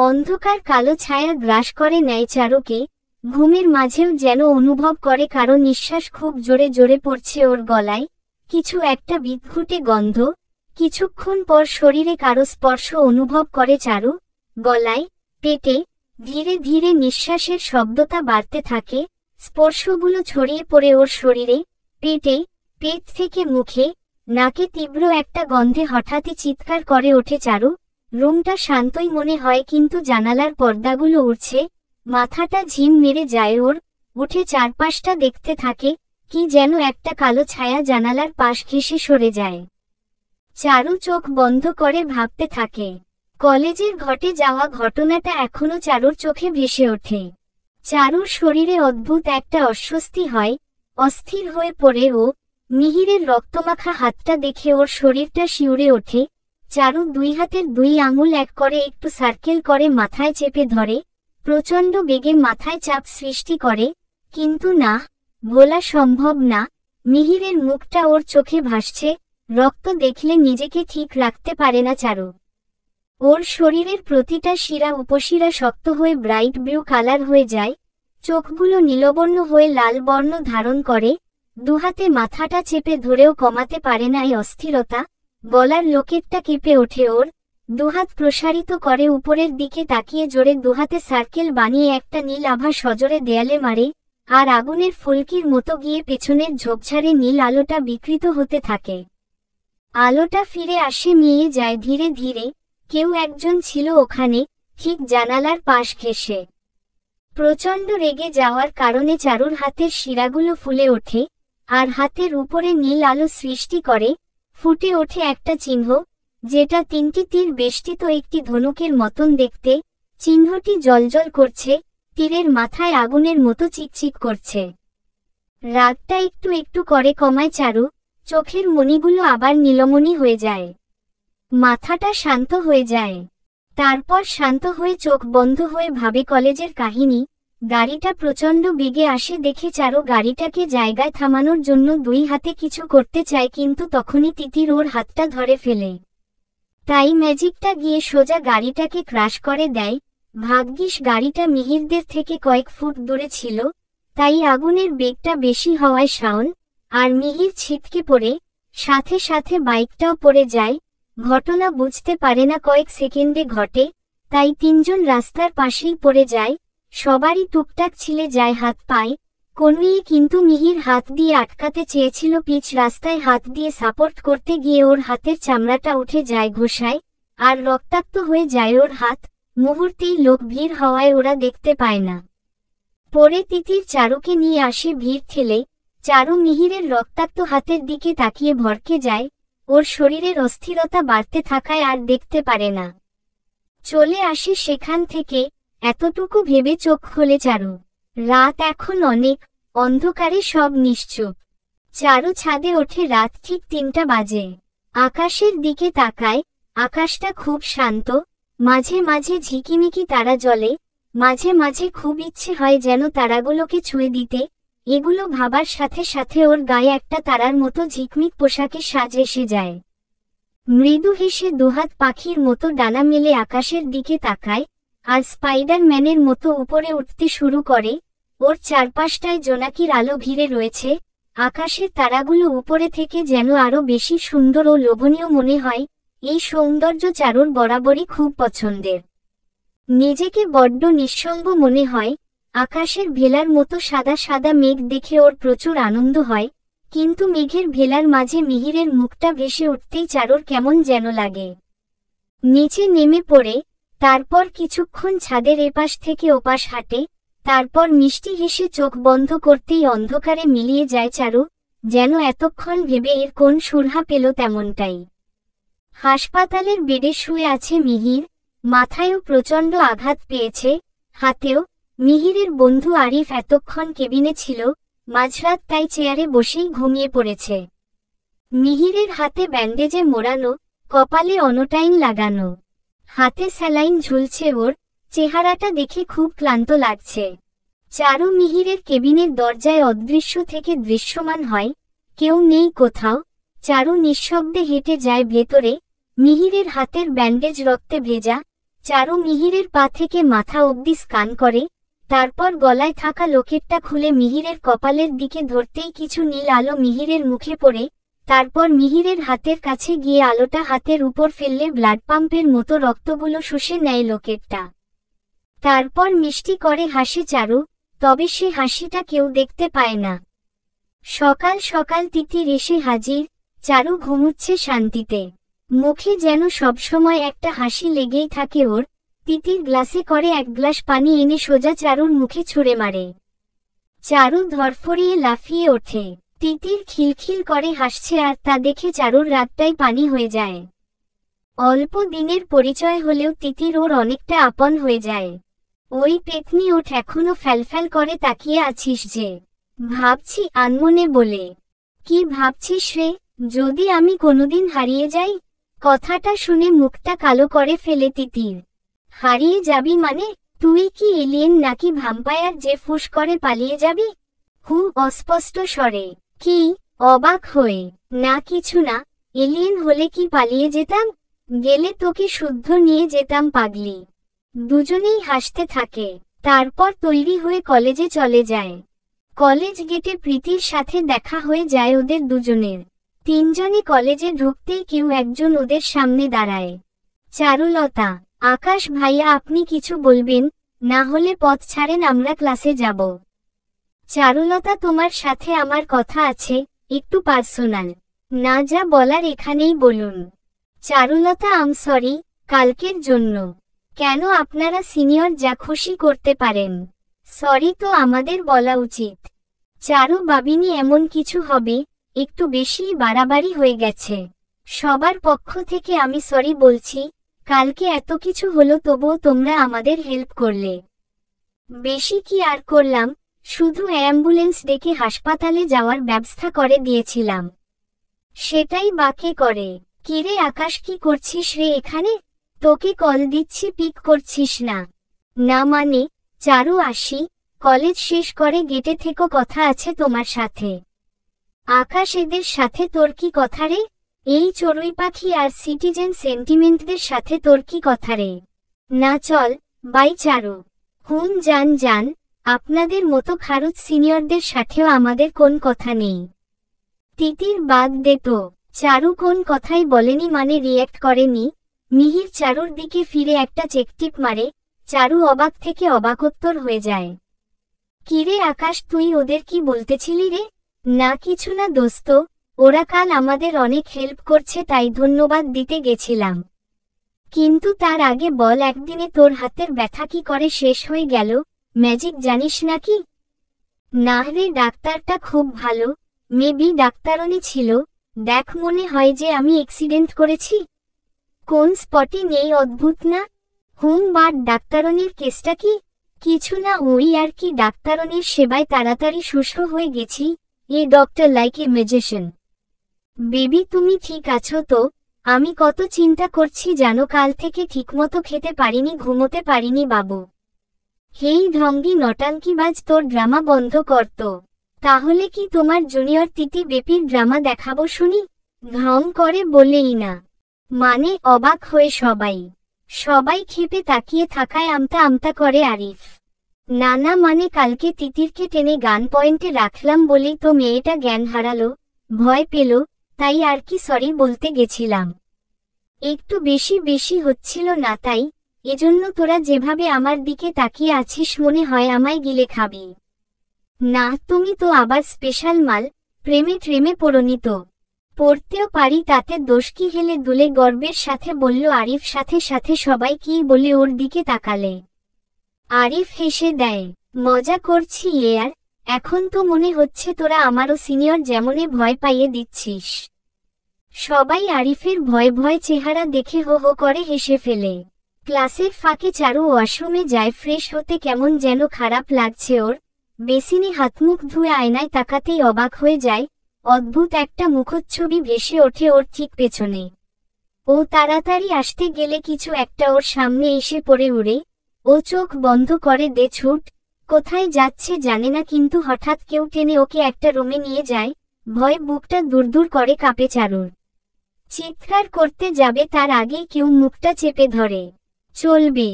অন্ধকার কালো ছায়া গ্রাস করে নেয় চারুকে। ঘুমের মাঝেও যেন অনুভব করে কারো নিঃশ্বাস খুব জোরে জোরে পড়ছে ওর গলায়। কিছু একটা বিদঘুটে গন্ধ। কিছুক্ষণ পর শরীরে কারো স্পর্শ অনুভব করে চারু। গলায়, পেটে। ধীরে ধীরে নিঃশ্বাসের শব্দটা বাড়তে থাকে। স্পর্শগুলো ছড়িয়ে পড়ে ওর শরীরে, পেটে, পেট থেকে মুখে, নাকে। তীব্র একটা গন্ধে হঠাৎই চিৎকার করে ওঠে চারু। রুমটা শান্তই মনে হয় কিন্তু জানালার পর্দাগুলো উড়ছে। মাথাটা ঝিম মেরে যায় ওর। উঠে চারপাশটা দেখতে থাকে। কি যেন একটা কালো ছায়া জানালার পাশ ঘেঁষে সরে যায়। চারু চোখ বন্ধ করে ভাবতে থাকে। কলেজের ঘটে যাওয়া ঘটনাটা এখনো চারুর চোখে ভেসে ওঠে। চারুর শরীরে অদ্ভুত একটা অস্বস্তি হয়। অস্থির হয়ে পড়ে ও। মিহিরের রক্তমাখা হাতটা দেখে ওর শরীরটা শিউরে ওঠে। চারু দুই হাতের দুই আঙুল এক করে একটু সার্কেল করে মাথায় চেপে ধরে। প্রচণ্ড বেগে মাথায় চাপ সৃষ্টি করে। কিন্তু না, বলা সম্ভব না। মিহিরের মুখটা ওর চোখে ভাসছে। রক্ত দেখলে নিজেকে ঠিক রাখতে পারে না চারু। ওর শরীরের প্রতিটা শিরা উপশিরা শক্ত হয়ে ব্রাইট ব্লু কালার হয়ে যায়। চোখগুলো নীলবর্ণ হয়ে লাল বর্ণ ধারণ করে। দুহাতে মাথাটা চেপে ধরেও কমাতে পারে না এই অস্থিরতা। গলার লোকেরটা কেঁপে ওঠে ওর। দুহাত প্রসারিত করে উপরের দিকে তাকিয়ে জোরে দুহাতে সার্কেল বানিয়ে একটা নীল আভা সজোরে দেয়ালে মারে। আর আগুনের ফুলকির মতো গিয়ে পেছনের ঝোপঝাড়ে নীল আলোটা বিকৃত হতে থাকে। আলোটা ফিরে আসে, মিয়ে যায় ধীরে ধীরে। কেউ একজন ছিল ওখানে, ঠিক জানালার পাশ ঘেঁষে। প্রচণ্ড রেগে যাওয়ার কারণে চারুর হাতের শিরাগুলো ফুলে ওঠে। আর হাতের উপরে নীল আলো সৃষ্টি করে। ফুটে ওঠে একটা চিহ্ন, যেটা তিনটি তীর বেষ্টিত একটি ধনুকের মতন দেখতে। চিহ্নটি জ্বলজ্বল করছে, তীরের মাথায় আগুনের মতো চিকচিক করছে। রাগটা একটু একটু করে কমায় চারু। চোখের মণিগুলো আবার নীলমণি হয়ে যায়। মাথাটা শান্ত হয়ে যায়। তারপর শান্ত হয়ে চোখ বন্ধ হয়ে ভাবে কলেজের কাহিনী। গাড়িটা প্রচণ্ড বেগে আসে দেখে চারু গাড়িটাকে জায়গায় থামানোর জন্য দুই হাতে কিছু করতে চায়, কিন্তু তখনই তিতির ওর হাতটা ধরে ফেলে। তাই ম্যাজিকটা গিয়ে সোজা গাড়িটাকে ক্রাশ করে দেয়। ভাগ্যিস গাড়িটা মিহিরদের থেকে কয়েক ফুট দূরে ছিল, তাই আগুনের বেগটা বেশি হওয়ায় শাওন আর মিহির ছিটকে পড়ে। সাথে সাথে বাইকটাও পড়ে যায়। ঘটনা বুঝতে পারে না কয়েক সেকেন্ডে ঘটে, তাই তিনজন রাস্তার পাশেই পড়ে যায়। সবারই টুকটাক ছিলে যায় হাত পায়ে। কনুইয়ে, কিন্তু মিহির হাত দিয়ে আটকাতে চেয়েছিল পিচ রাস্তায়। হাত দিয়ে সাপোর্ট করতে গিয়ে ওর হাতের চামড়াটা উঠে যায় ঘষায়, আর রক্তাক্ত হয়ে যায় ওর হাত। মুহূর্তেই লোক ভিড় হওয়ায় ওরা দেখতে পায় না। পরে তিতির চারুকে নিয়ে আসে ভিড় ঠেলে। চারু মিহিরের রক্তাক্ত হাতের দিকে তাকিয়ে ভড়কে যায়। ওর শরীরের অস্থিরতা বাড়তে থাকায় আর দেখতে পারে না। চলে আসে সেখান থেকে, এতটুকু ভেবে চোখ খোলে চারু। রাত এখন অনেক, অন্ধকারে সব নিশ্চুপ। চারু ছাদে ওঠে। রাত ঠিক 3টা বাজে। আকাশের দিকে তাকায়। আকাশটা খুব শান্ত। মাঝে মাঝে ঝিকিমিকি তারা জ্বলে। মাঝে মাঝে খুব ইচ্ছে হয় যেন তারাগুলোকে ছুঁয়ে দিতে। এগুলো ভাবার সাথে সাথে ওর গায়ে একটা তারার মতো ঝিকমিক পোশাকে সাজ এসে যায়। মৃদু হেসে দুহাত পাখির মতো ডানা মেলে আকাশের দিকে তাকায়, আর স্পাইডারম্যানের মতো উপরে উঠতে শুরু করে। ওর চারপাশটায় জোনাকির আলো ঘিরে রয়েছে। আকাশের তারাগুলো উপরে থেকে যেন আরো বেশি সুন্দর ও লোভনীয় মনে হয়। এই সৌন্দর্য চারুর বরাবরই খুব পছন্দের। নিজেকে বড্ড নিঃসঙ্গ মনে হয়। আকাশের ভেলার মতো সাদা সাদা মেঘ দেখে ওর প্রচুর আনন্দ হয়, কিন্তু মেঘের ভেলার মাঝে মিহিরের মুখটা ভেসে উঠতেই চারুর কেমন যেন লাগে। নিচে নেমে পড়ে, তারপর কিছুক্ষণ ছাদের এপাশ থেকে ওপাশ হাঁটে। তারপর মিষ্টি হেসে চোখ বন্ধ করতেই অন্ধকারে মিলিয়ে যায় চারু, যেন এতক্ষণ ভেবে এর কোন সুরহা পেল তেমনটাই। হাসপাতালের বেডে শুয়ে আছে মিহির। মাথায়ও প্রচণ্ড আঘাত পেয়েছে, হাতেও। মিহিরের বন্ধু আরিফ এতক্ষণ কেবিনে ছিল, মাঝরাত তাই চেয়ারে বসেই ঘুমিয়ে পড়েছে। মিহিরের হাতে ব্যান্ডেজে মোড়ানো, কপালে অনোটাইন লাগানো, হাতে স্যালাইন ঝুলছে ওর। চেহারাটা দেখে খুব ক্লান্ত লাগছে। চারু মিহিরের কেবিনের দরজায় অদৃশ্য থেকে দৃশ্যমান হয়। কেউ নেই কোথাও। চারু নিঃশব্দে হেঁটে যায় ভেতরে। মিহিরের হাতের ব্যান্ডেজ রক্তে ভেজা। চারু মিহিরের পা থেকে মাথা অবধি স্ক্যান করে, তারপর গলায় থাকা লকেটটা খুলে মিহিরের কপালের দিকে ধরতেই কিছু নীল আলো মিহিরের মুখে পড়ে, তারপর মিহিরের হাতের কাছে গিয়ে আলোটা হাতের উপর ফেললে ব্লাড পাম্পের মতো রক্তগুলো শুষে নেয় লকেটটা। তারপর মিষ্টি করে হাসে চারু, তবে সে হাসিটা কেউ দেখতে পায় না। সকাল সকাল তিতির এসে হাজির, চারু ঘুমুচ্ছে শান্তিতে। মুখে যেন সবসময় একটা হাসি লেগেই থাকে ওর। তিতির গ্লাসে করে এক গ্লাস পানি এনে সোজা চারুর মুখে ছুঁড়ে মারে। চারু ধরফরিয়ে লাফিয়ে ওঠে। তিতির খিলখিল করে হাসছে আর তা দেখে চারুর রাতটাই পানি হয়ে যায়। অল্প দিনের পরিচয় হলেও তিতির ওর অনেকটা আপন হয়ে যায়। ওই পেতনি ওঠ এখনো ফ্যালফ্যাল করে তাকিয়ে আছিস যে? ভাবছি আনমনে বলে। কি ভাবছিস রে? যদি আমি কোনোদিন হারিয়ে যাই? কথাটা শুনে মুখটা কালো করে ফেলে তিতির। হারিয়ে যাবি মানে? তুই কি এলিয়েন নাকি ভ্যাম্পায়ার যে ফুস করে পালিয়ে যাবি? অস্পষ্ট স্বরে। কি? অবাক হয়ে। না কিছু না, এলিয়েন হলে কি পালিয়ে যেতাম? গেলে তোকে শুদ্ধ নিয়ে যেতাম পাগলি। দুজনেই হাসতে থাকে। তারপর তৈরি হয়ে কলেজে চলে যায়। কলেজ গেটে প্রীতির সাথে দেখা হয়ে যায় ওদের দুজনের। তিনজনই কলেজে ঢুকতেই কেউ একজন ওদের সামনে দাঁড়ায়। চারুলতা। আকাশ ভাইয়া আপনি কিছু বলবেন? না হলে পথ ছাড়েন, আমরা ক্লাসে যাব। চারুলতা তোমার সাথে আমার কথা আছে, একটু পার্সোনাল। না যা বলার এখানেই বলুন। চারুলতা আম সরি, কালকের জন্য। কেন আপনারা সিনিয়র যা খুশি করতে পারেন। সরি তো আমাদের বলা উচিত। চারু ভাবিনি এমন কিছু হবে, একটু বেশিই বাড়াবাড়ি হয়ে গেছে। সবার পক্ষ থেকে আমি সরি বলছি, কালকে এত কিছু হলো তবুও তোমরা আমাদের হেল্প করলে। বেশি কি আর করলাম, শুধু অ্যাম্বুলেন্স ডেকে হাসপাতালে যাওয়ার ব্যবস্থা করে দিয়েছিলাম। সেটাই বাকে করে। কিরে আকাশ কি করছিস রে এখানে? তোকে কল দিচ্ছি পিক করছিস না। না মানে, চারু আসি, কলেজ শেষ করে গেটে থেকো, কথা আছে তোমার সাথে। আকাশ এদের সাথে তোর কি কথা রে? এই চড়ুই পাখি আর সিটিজেন সেন্টিমেন্টদের সাথে তোর কি কথা রে? না চল, বাই চারু। জান জান, আপনাদের মতো খারুচ সিনিয়রদের সাথেও আমাদের কোন কথা নেই। তিতির বাদ দে তো। চারু কোন কথাই বলেনি মানে রিয়্যাক্ট করেনি। মিহির চারুর দিকে ফিরে একটা চেকটিপ মারে। চারু অবাক থেকে অবাকোত্তর হয়ে যায়। কিরে আকাশ তুই ওদের কি বলতেছিলি রে? না কিছু না দোস্ত, ওরা কাল আমাদের অনেক হেল্প করছে তাই ধন্যবাদ দিতে গেছিলাম। কিন্তু তার আগে বল একদিনে তোর হাতের ব্যথা কি করে শেষ হয়ে গেল? ম্যাজিক জানিস নাকি? না রে, ডাক্তারটা খুব ভালো, মেবি ডাক্তারনি ছিল। দেখ মনে হয় যে আমি অ্যাক্সিডেন্ট করেছি। কোন স্পটে নেই অদ্ভুত না? বাট ডাক্তারনির কেসটা কি? কিছু না, ওই আর কি, ডাক্তারনির সেবায় তাড়াতাড়ি সুস্থ হয়ে গেছি। A doctor like a magician. Baby তুমি ঠিক আছো তো? আমি কত চিন্তা করছি জানো, কাল থেকে ঠিকমতো খেতে পারিনি, ঘুমোতে পারিনি বাবু। হেই ঢঙ্গি নটাঙ্কিবাজ, তোর ড্রামা বন্ধ করত। তাহলে কি তোমার জুনিয়র তিতি বেপির ড্রামা দেখাবো শুনি? ঢং করে বলেই না। মানে অবাক হয়ে সবাই ক্ষেপে তাকিয়ে থাকায় আমতা আমতা করে আরিফ। না না মানে কালকে তিতিরকে টেনে গান পয়েন্টে রাখলাম বলেই তো মেয়েটা জ্ঞান হারালো, ভয় পেল, তাই আর কি সরি বলতে গেছিলাম। একটু বেশি হচ্ছিল না তাই, এজন্য তোরা যেভাবে আমার দিকে তাকিয়ে আছিস মনে হয় আমায় গিলে খাবি। না তুমি তো আবার স্পেশাল মাল, প্রেমে ট্রেমে পড়নি তো? পড়তেও পারি, তাতে দোষ কি? হেলে দুলে গর্বের সাথে বলল আরিফ। সাথে সাথে সবাই কি বলে ওর দিকে তাকালে। আরিফ হেসে দেয়, মজা করছি আর এখন তো মনে হচ্ছে তোরা আমারও সিনিয়র যেমনে ভয় পাইয়ে দিচ্ছিস। সবাই আরিফের ভয় ভয় চেহারা দেখে হো হো করে হেসে ফেলে। ক্লাসের ফাঁকে চারু ওয়াশরুমে যায় ফ্রেশ হতে, কেমন যেন খারাপ লাগছে ওর। বেসিনে হাতমুখ ধুয়ে আয়নায় তাকাতেই অবাক হয়ে যায়, অদ্ভুত একটা মুখচ্ছবি ভেসে ওঠে ওর ঠিক পেছনে। ও তাড়াতাড়ি আসতে গেলে কিছু একটা ওর সামনে এসে পড়ে উড়ে। ও চোখ বন্ধ করে দে ছুট, কোথায় যাচ্ছে জানে না, কিন্তু হঠাৎ কেউ টেনে ওকে একটা রুমে নিয়ে যায়। ভয় বুকটা দূর করে কাঁপে চারুর। চিৎকার করতে যাবে তার আগেই কেউ মুখটা চেপে ধরে। চলবে।